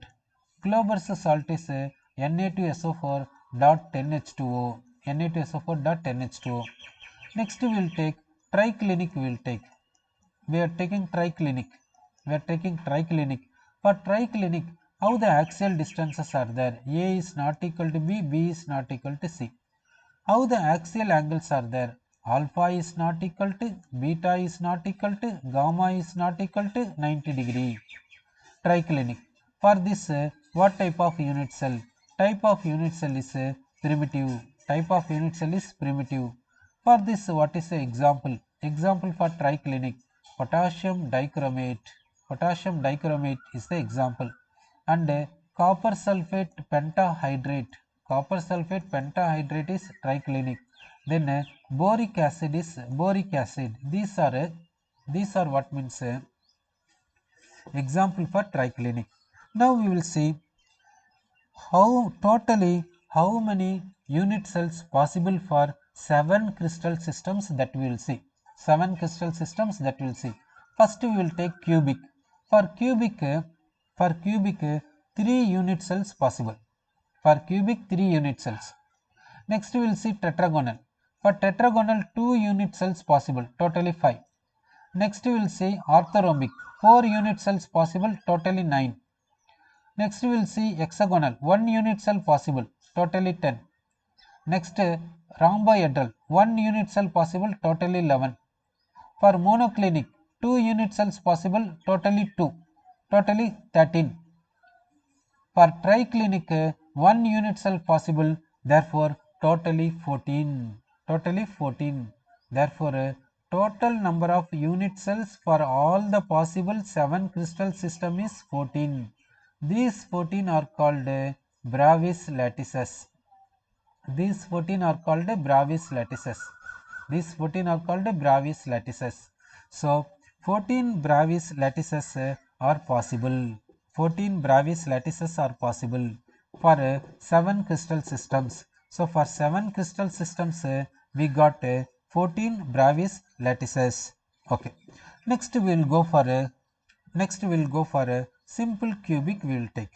Speaker 1: Glauber's salt is Na2SO4 dot 10H2O. Na2SO4 dot 10H2O. Next we will take triclinic. We are taking triclinic. For triclinic, how the axial distances are there? A is not equal to B, B is not equal to C. How the axial angles are there? Alpha is not equal to, beta is not equal to, gamma is not equal to 90 degree. Triclinic. For this, what type of unit cell? Type of unit cell is primitive. Type of unit cell is primitive. For this, what is the example? Example for triclinic. Potassium dichromate. Potassium dichromate is the example. And copper sulfate pentahydrate. Copper sulfate pentahydrate is triclinic. Then boric acid is boric acid. These are what means example for triclinic. Now we will see how many unit cells possible for 7 crystal systems that we will see. 7 crystal systems that we will see. First we will take cubic. For cubic 3 unit cells possible. For cubic 3 unit cells. Next we will see tetragonal. For tetragonal 2 unit cells possible, totally 5. Next we will see orthorhombic, 4 unit cells possible, totally 9. Next we will see hexagonal, 1 unit cell possible, totally 10. Next rhombohedral, 1 unit cell possible, totally 11. For monoclinic, 2 unit cells possible, totally 2, totally 13. For triclinic, 1 unit cell possible, therefore totally 14. Totally 14. Therefore, total number of unit cells for all the possible 7 crystal system is 14. These 14 are called Bravis lattices. These 14 are called Bravis lattices. These 14 are called Bravis lattices. So 14 Bravis lattices are possible. 14 Bravis lattices are possible for 7 crystal systems. So for 7 crystal systems we got 14 Bravis lattices. Okay. Next we will go for a simple cubic we will take.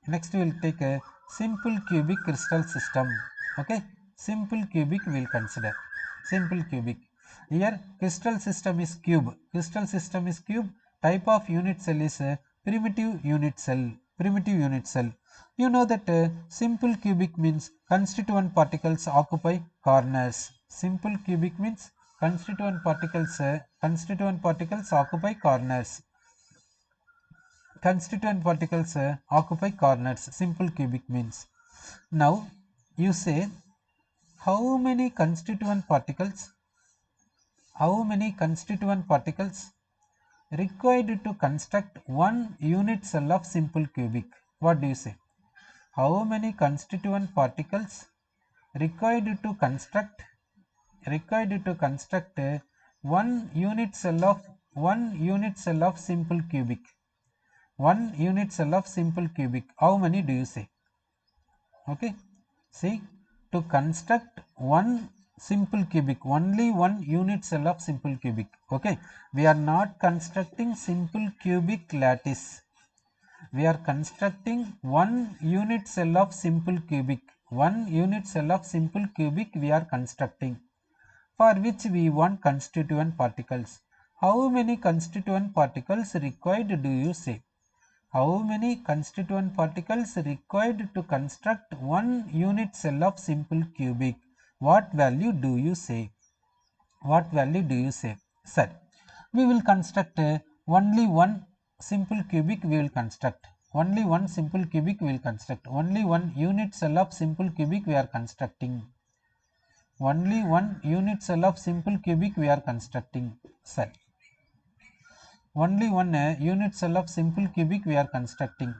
Speaker 1: Next we will take a simple cubic crystal system. Okay, simple cubic we will consider. Simple cubic. Here crystal system is cube. Crystal system is cube. Type of unit cell is a primitive unit cell. Primitive unit cell. You know that simple cubic means constituent particles occupy corners. Simple cubic means constituent particles occupy corners. Constituent particles occupy corners. Simple cubic means. Now you say how many constituent particles required to construct one unit cell of simple cubic? What do you say? How many constituent particles required to construct one unit cell of simple cubic? One unit cell of simple cubic. How many do you say? Okay, see, to construct one simple cubic, only one unit cell of simple cubic. Okay, we are not constructing simple cubic lattice. We are constructing one unit cell of simple cubic. One unit cell of simple cubic we are constructing, for which we want constituent particles. How many constituent particles required do you say? How many constituent particles required to construct one unit cell of simple cubic? What value do you say? What value do you say? Sir, we will construct only one simple cubic we will construct. Only one simple cubic we will construct. Only one unit cell of simple cubic we are constructing. Only one unit cell of simple cubic we are constructing. Sir, only one unit cell of simple cubic we are constructing.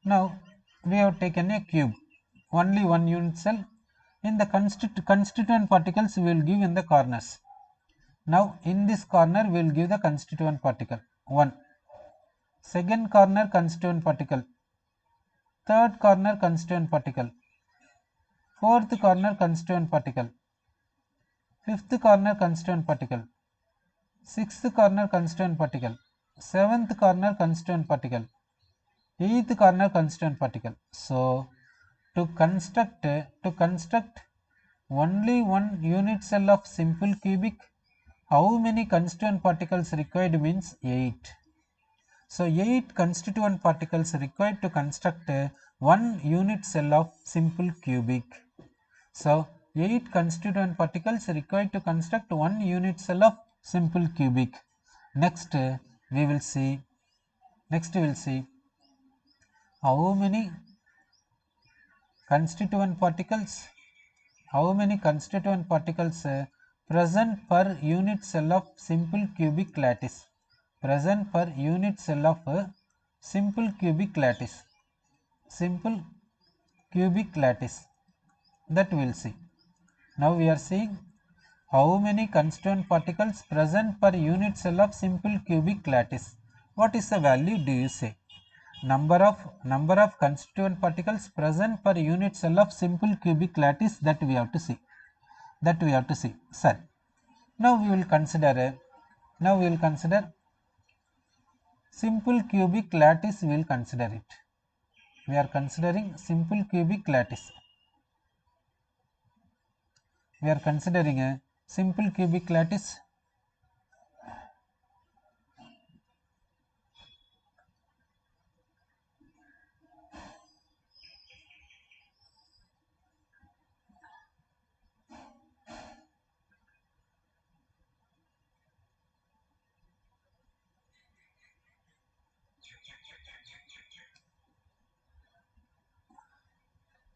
Speaker 1: Now we have taken a cube, only one unit cell. In the constituent particles we will give in the corners. Now in this corner we will give the constituent particle 1, second corner constituent particle, third corner constituent particle, fourth corner constituent particle, fifth corner constituent particle, sixth corner constituent particle, seventh corner constituent particle, eighth corner constituent particle. So to construct only one unit cell of simple cubic, how many constituent particles required means 8. So 8 constituent particles required to construct one unit cell of simple cubic. So 8 constituent particles required to construct one unit cell of simple cubic. Next we will see how many constituent particles present per unit cell of simple cubic lattice. Present per unit cell of simple cubic lattice. Simple cubic lattice, that we will see. Now we are seeing how many constituent particles present per unit cell of simple cubic lattice. What is the value do you say? Number of constituent particles present per unit cell of simple cubic lattice, that we have to see. Sir, now we will consider simple cubic lattice. We will consider it. We are considering simple cubic lattice. We are considering a simple cubic lattice.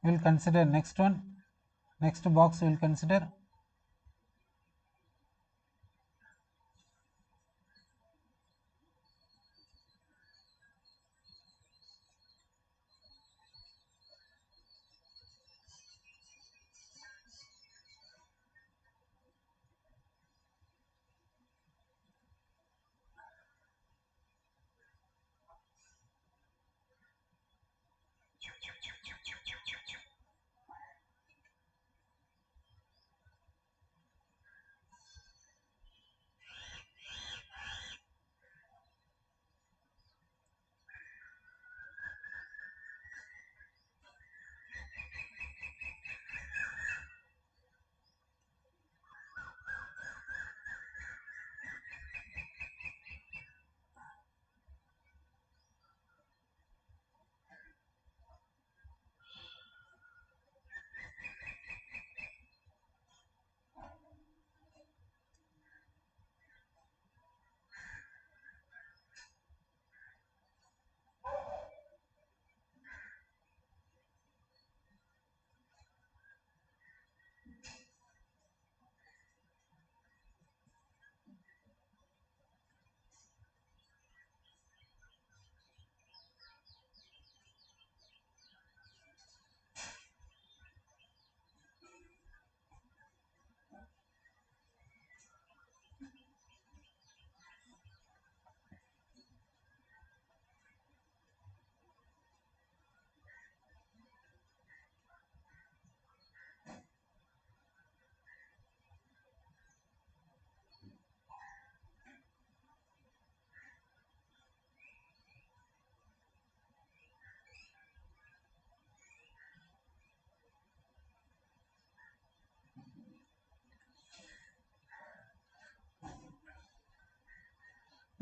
Speaker 1: We will consider next one. Next box we will consider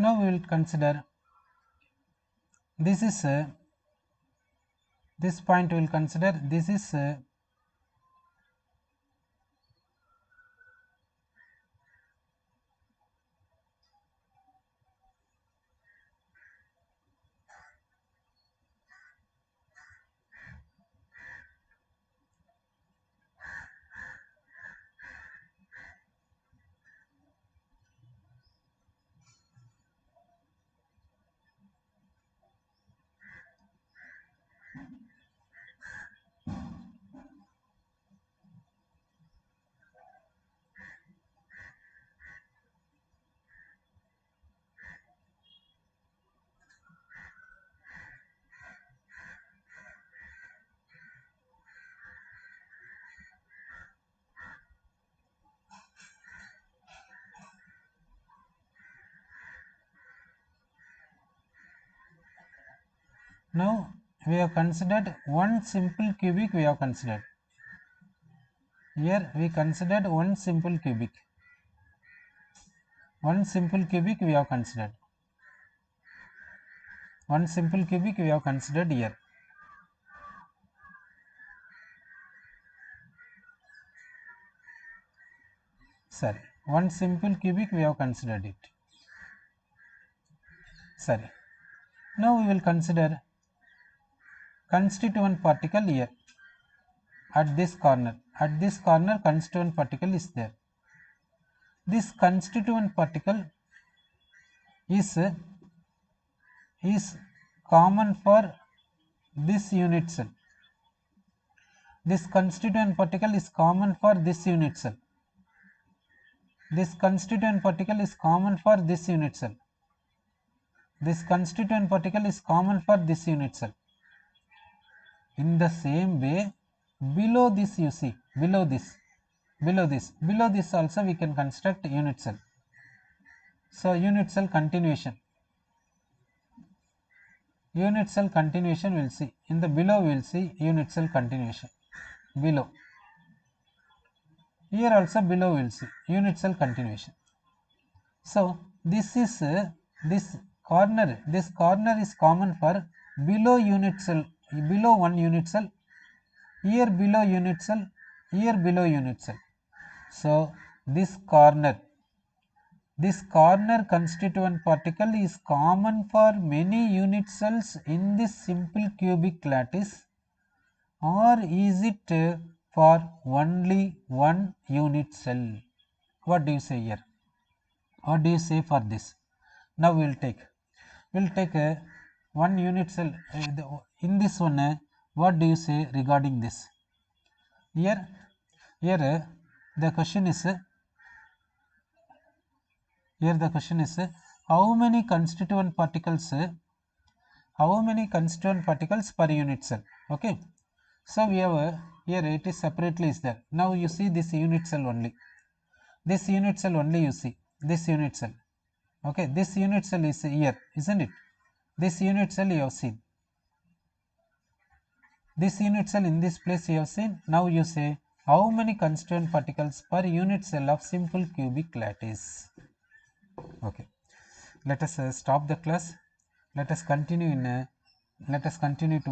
Speaker 1: now we will consider this is this point we will consider this is now we have considered one simple cubic we have considered. Here we considered one simple cubic. One simple cubic we have considered. One simple cubic we have considered here. Sorry, one simple cubic we have considered it. Sorry. Now we will consider constituent particle here at this corner. At this corner constituent particle is there. This constituent particle is common for this unit cell. This constituent particle is common for this unit cell. This constituent particle is common for this unit cell. This constituent particle is common for this unit cell. In the same way, below this you see, below this also we can construct unit cell. So unit cell continuation. Unit cell continuation we will see. In the below we will see unit cell continuation. Below. Here also below we will see unit cell continuation. So this is this corner is common for below unit cell, below one unit cell, here below unit cell, here below unit cell. So this corner constituent particle is common for many unit cells in this simple cubic lattice, or is it for only one unit cell? What do you say here? What do you say for this? Now we'll take one unit cell in this one. What do you say regarding this? Here the question is how many constituent particles per unit cell? Okay, so we have here it is separately is there. Now you see this unit cell only. This unit cell only you see. This unit cell. Okay, this unit cell is here, isn't it? This unit cell you have seen. This unit cell in this place you have seen. Now you say how many constituent particles per unit cell of simple cubic lattice? Okay, let us stop the class. Let us continue to